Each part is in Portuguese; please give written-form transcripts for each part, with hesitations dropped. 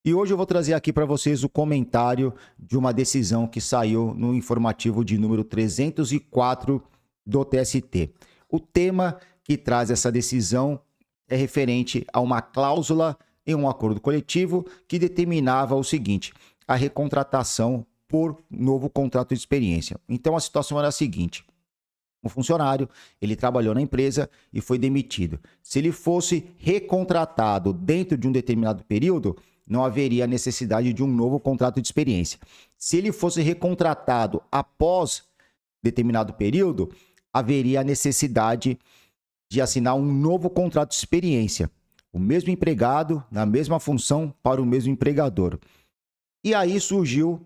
E hoje eu vou trazer aqui para vocês o comentário de uma decisão que saiu no informativo de número 304 do TST. O tema que traz essa decisão é referente a uma cláusula em um acordo coletivo que determinava o seguinte: a recontratação por novo contrato de experiência. Então a situação era a seguinte: um funcionário, ele trabalhou na empresa e foi demitido. Se ele fosse recontratado dentro de um determinado período, não haveria necessidade de um novo contrato de experiência. Se ele fosse recontratado após determinado período, haveria a necessidade de assinar um novo contrato de experiência. O mesmo empregado, na mesma função, para o mesmo empregador. E aí surgiu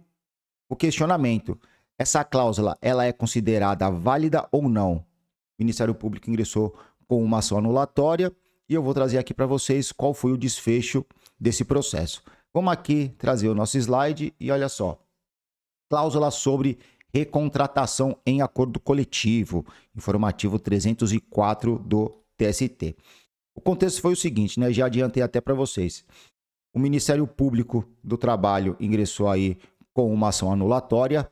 o questionamento: essa cláusula, ela é considerada válida ou não? O Ministério Público ingressou com uma ação anulatória e eu vou trazer aqui para vocês qual foi o desfecho desse processo. Vamos aqui trazer o nosso slide e olha só. Cláusula sobre recontratação em acordo coletivo, informativo 304 do TST. O contexto foi o seguinte, né? Já adiantei até para vocês. O Ministério Público do Trabalho ingressou aí com uma ação anulatória.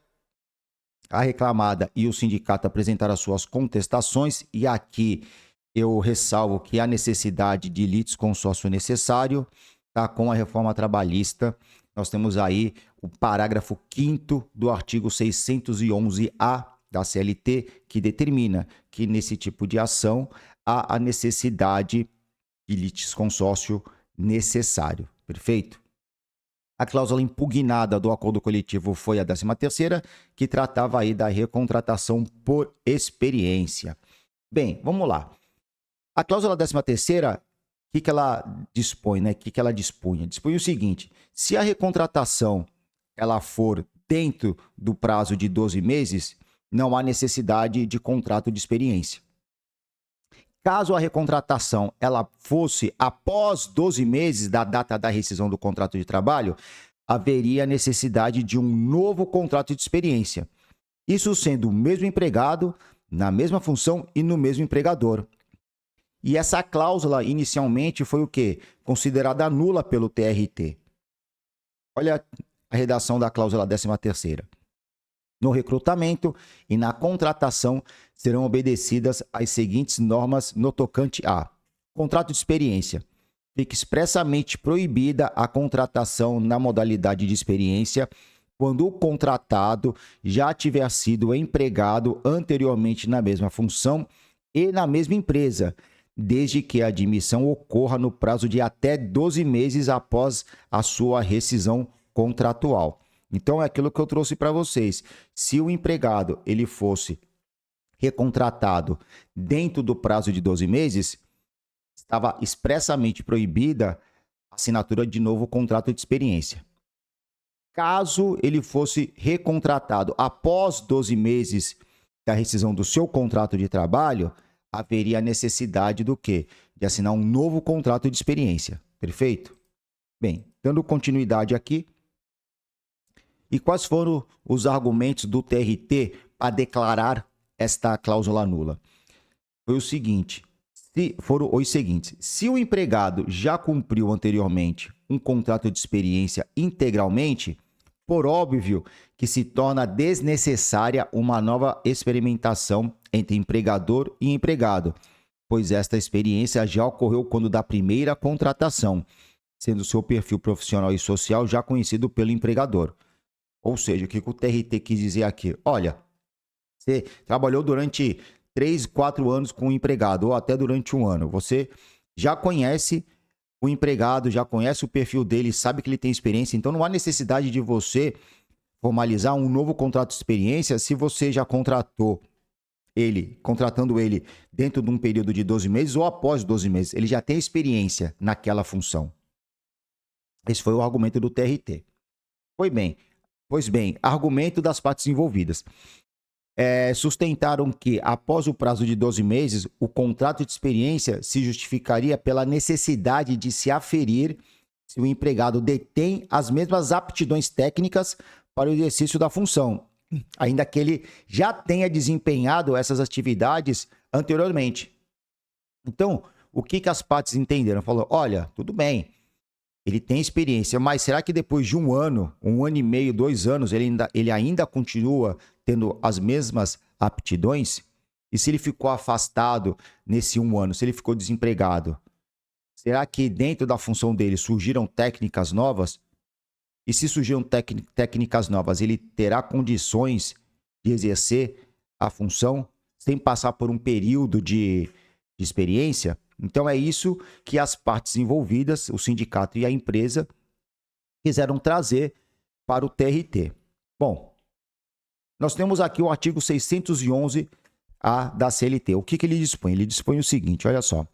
A reclamada e o sindicato apresentaram as suas contestações e aqui eu ressalvo que há necessidade de litisconsórcio necessário, tá? Com a reforma trabalhista, nós temos aí o parágrafo 5º do artigo 611-A da CLT, que determina que nesse tipo de ação há a necessidade de litisconsórcio necessário. Perfeito? A cláusula impugnada do acordo coletivo foi a 13ª, que tratava aí da recontratação por experiência. Bem, vamos lá. A cláusula 13ª, o que ela dispõe, né? O que ela dispunha? Dispunha o seguinte: se a recontratação ela for dentro do prazo de 12 meses, não há necessidade de contrato de experiência. Caso a recontratação ela fosse após 12 meses da data da rescisão do contrato de trabalho, haveria necessidade de um novo contrato de experiência. Isso sendo o mesmo empregado, na mesma função e no mesmo empregador. E essa cláusula inicialmente foi o quê? Considerada nula pelo TRT. Olha a redação da cláusula 13ª. No recrutamento e na contratação serão obedecidas as seguintes normas no tocante a: contrato de experiência. Fica expressamente proibida a contratação na modalidade de experiência quando o contratado já tiver sido empregado anteriormente na mesma função e na mesma empresa, desde que a admissão ocorra no prazo de até 12 meses após a sua rescisão contratual. Então, é aquilo que eu trouxe para vocês. Se o empregado ele fosse recontratado dentro do prazo de 12 meses, estava expressamente proibida a assinatura de novo contrato de experiência. Caso ele fosse recontratado após 12 meses da rescisão do seu contrato de trabalho, haveria necessidade do quê? De assinar um novo contrato de experiência. Perfeito? Bem, dando continuidade aqui. E quais foram os argumentos do TRT para declarar esta cláusula nula? Foi o seguinte: foram os seguintes. Se o empregado já cumpriu anteriormente um contrato de experiência integralmente, por óbvio que se torna desnecessária uma nova experimentação entre empregador e empregado, pois esta experiência já ocorreu quando da primeira contratação, sendo seu perfil profissional e social já conhecido pelo empregador. Ou seja, o que o TRT quis dizer aqui? Olha, você trabalhou durante 3, 4 anos com o empregado, ou até durante um ano. Você já conhece o empregado, já conhece o perfil dele, sabe que ele tem experiência, então não há necessidade de você formalizar um novo contrato de experiência se você já contratando ele dentro de um período de 12 meses ou após 12 meses. Ele já tem experiência naquela função. Esse foi o argumento do TRT. Pois bem, argumento das partes envolvidas. Sustentaram que, após o prazo de 12 meses, o contrato de experiência se justificaria pela necessidade de se aferir se o empregado detém as mesmas aptidões técnicas para o exercício da função, ainda que ele já tenha desempenhado essas atividades anteriormente. Então, o que as partes entenderam? Falou: olha, tudo bem, Ele tem experiência, mas será que depois de um ano e meio, 2 anos, ele ainda continua tendo as mesmas aptidões? E se ele ficou afastado nesse 1 ano, se ele ficou desempregado, será que dentro da função dele surgiram técnicas novas? E se surgiram técnicas novas, ele terá condições de exercer a função sem passar por um período de experiência? Então é isso que as partes envolvidas, o sindicato e a empresa, quiseram trazer para o TRT. Bom, nós temos aqui o artigo 611-A da CLT. O que ele dispõe? Ele dispõe o seguinte, olha só.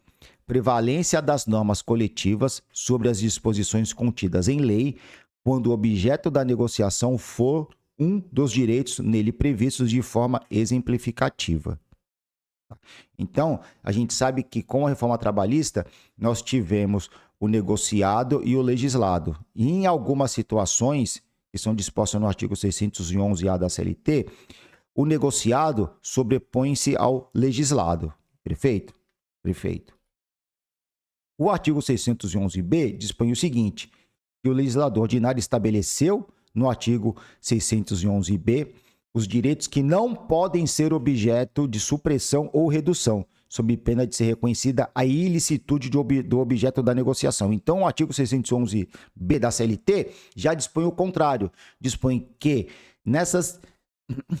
Prevalência das normas coletivas sobre as disposições contidas em lei quando o objeto da negociação for um dos direitos nele previstos de forma exemplificativa. Então, a gente sabe que com a reforma trabalhista, nós tivemos o negociado e o legislado. E em algumas situações, que são dispostas no artigo 611-A da CLT, o negociado sobrepõe-se ao legislado. Perfeito? Perfeito. O artigo 611-B dispõe o seguinte, que o legislador ordinário estabeleceu, no artigo 611-B, os direitos que não podem ser objeto de supressão ou redução, sob pena de ser reconhecida a ilicitude do objeto da negociação. Então, o artigo 611-B da CLT já dispõe o contrário. Dispõe que, nessas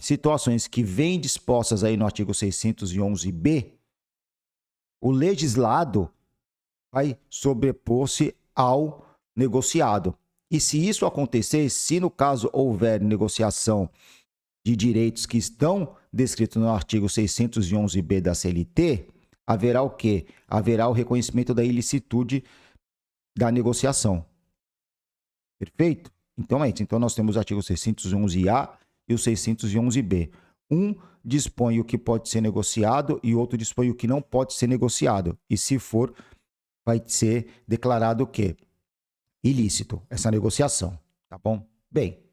situações que vêm dispostas aí no artigo 611-B, o legislado vai sobrepor-se ao negociado. E se isso acontecer, se no caso houver negociação de direitos que estão descritos no artigo 611-B da CLT, haverá o quê? Haverá o reconhecimento da ilicitude da negociação. Perfeito? Então é isso. Então nós temos o artigo 611-A e o 611-B. Um dispõe o que pode ser negociado e outro dispõe o que não pode ser negociado. E se for, vai ser declarado o quê? Ilícito, essa negociação. Tá bom? Bem,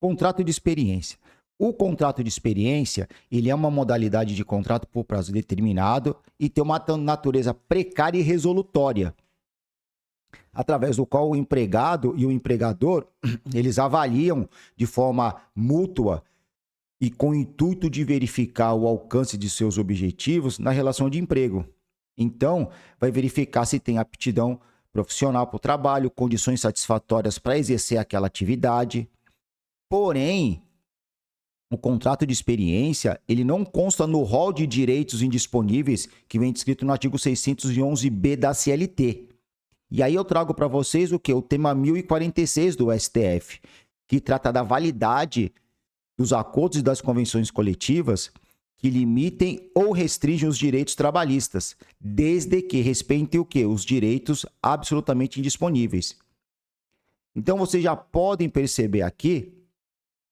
contrato de experiência. O contrato de experiência, ele é uma modalidade de contrato por prazo determinado e tem uma natureza precária e resolutória, através do qual o empregado e o empregador, eles avaliam de forma mútua e com o intuito de verificar o alcance de seus objetivos na relação de emprego. Então, vai verificar se tem aptidão profissional para o trabalho, condições satisfatórias para exercer aquela atividade. Porém, o contrato de experiência, ele não consta no rol de direitos indisponíveis que vem descrito no artigo 611-B da CLT. E aí eu trago para vocês o quê? O tema 1046 do STF, que trata da validade dos acordos e das convenções coletivas que limitem ou restringem os direitos trabalhistas, desde que respeitem o quê? Os direitos absolutamente indisponíveis. Então, vocês já podem perceber aqui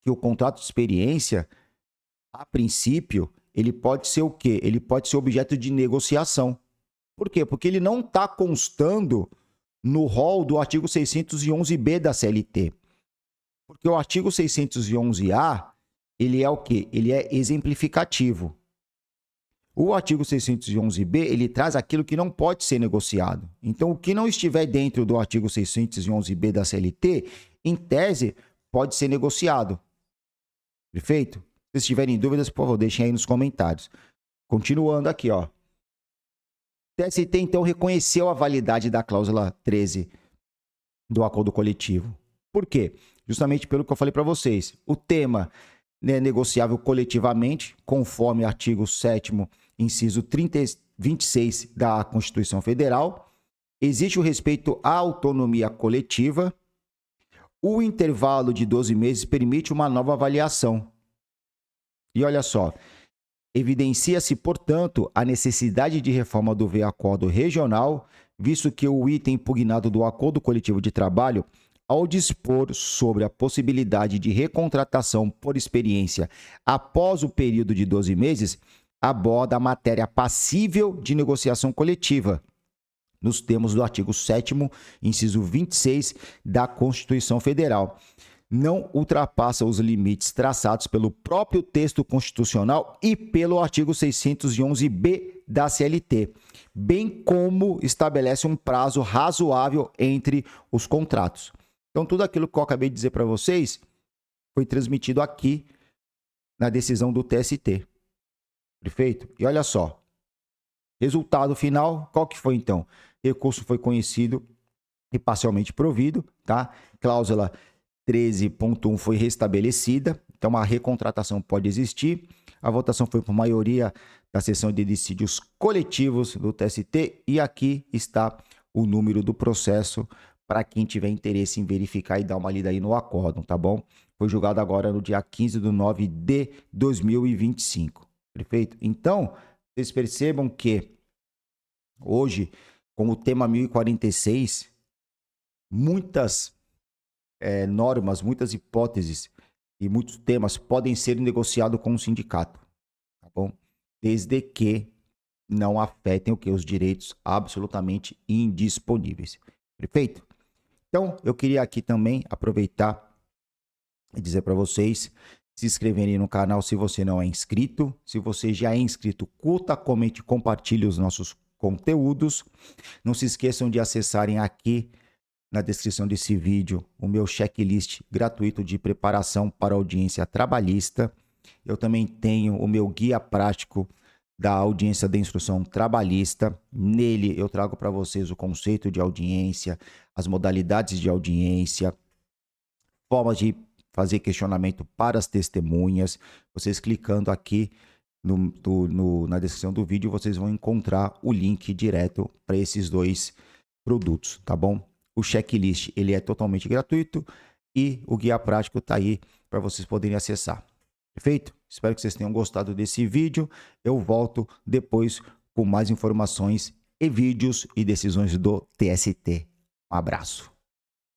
que o contrato de experiência, a princípio, ele pode ser o quê? Ele pode ser objeto de negociação. Por quê? Porque ele não está constando no rol do artigo 611-B da CLT. Porque o artigo 611-A, ele é o quê? Ele é exemplificativo. O artigo 611-B, ele traz aquilo que não pode ser negociado. Então, o que não estiver dentro do artigo 611-B da CLT, em tese, pode ser negociado. Perfeito? Se tiverem dúvidas, por favor, deixem aí nos comentários. Continuando aqui, ó. O TST, então, reconheceu a validade da cláusula 13 do acordo coletivo. Por quê? Justamente pelo que eu falei para vocês. O tema é negociável coletivamente, conforme artigo 7º, inciso 26 da Constituição Federal. Existe o respeito à autonomia coletiva. O intervalo de 12 meses permite uma nova avaliação. E olha só, evidencia-se, portanto, a necessidade de reforma do V-Acordo regional, visto que o item impugnado do Acordo Coletivo de Trabalho, ao dispor sobre a possibilidade de recontratação por experiência após o período de 12 meses, aborda a matéria passível de negociação coletiva, nos termos do artigo 7º, inciso 26 da Constituição Federal. não ultrapassa os limites traçados pelo próprio texto constitucional e pelo artigo 611-B da CLT, bem como estabelece um prazo razoável entre os contratos. Então, tudo aquilo que eu acabei de dizer para vocês foi transmitido aqui na decisão do TST. Perfeito? E olha só, resultado final, qual que foi então? Recurso foi conhecido e parcialmente provido, tá? Cláusula 13.1 foi restabelecida, então a recontratação pode existir. A votação foi por maioria da sessão de dissídios coletivos do TST e aqui está o número do processo para quem tiver interesse em verificar e dar uma lida aí no acórdão, tá bom? Foi julgado agora no dia 15/9/2025, perfeito? Então, vocês percebam que hoje, com o tema 1046, muitas normas, muitas hipóteses e muitos temas podem ser negociados com o sindicato, tá bom? Desde que não afetem o que? Os direitos absolutamente indisponíveis. Perfeito? Então, eu queria aqui também aproveitar e dizer para vocês se inscreverem no canal se você não é inscrito. Se você já é inscrito, curta, comente, compartilhe os nossos conteúdos. Não se esqueçam de acessarem aqui na descrição desse vídeo o meu checklist gratuito de preparação para audiência trabalhista. Eu também tenho o meu guia prático da audiência da instrução trabalhista. Nele eu trago para vocês o conceito de audiência, as modalidades de audiência, formas de fazer questionamento para as testemunhas. Vocês clicando aqui na descrição do vídeo, vocês vão encontrar o link direto para esses dois produtos, tá bom? O checklist ele é totalmente gratuito e o guia prático está aí para vocês poderem acessar. Perfeito? Espero que vocês tenham gostado desse vídeo. Eu volto depois com mais informações e vídeos e decisões do TST. Um abraço.